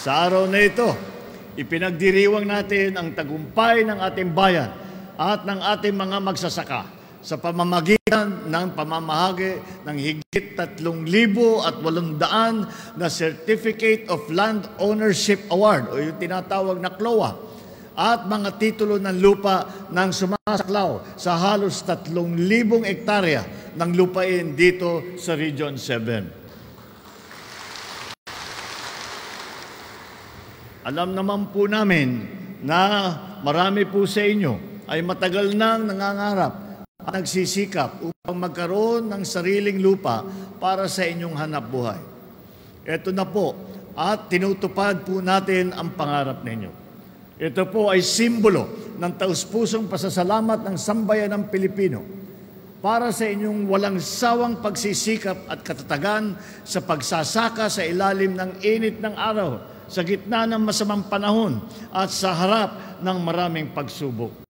Sa araw na ito, ipinagdiriwang natin ang tagumpay ng ating bayan at ng ating mga magsasaka sa pamamagitan ng pamamahagi ng higit 3,800 na Certificate of Land Ownership Award o yung tinatawag na CLOA at mga titulo ng lupa ng sumasaklaw sa halos 3,000 ektarya ng lupain dito sa Region 7. Alam naman po namin na marami po sa inyo ay matagal nang nangangarap at nagsisikap upang magkaroon ng sariling lupa para sa inyong hanapbuhay. Ito na po at tinutupad po natin ang pangarap ninyo. Ito po ay simbolo ng taus-pusong pasasalamat ng sambayan ng Pilipino para sa inyong walang sawang pagsisikap at katatagan sa pagsasaka sa ilalim ng init ng araw, sa gitna ng masamang panahon at sa harap ng maraming pagsubok.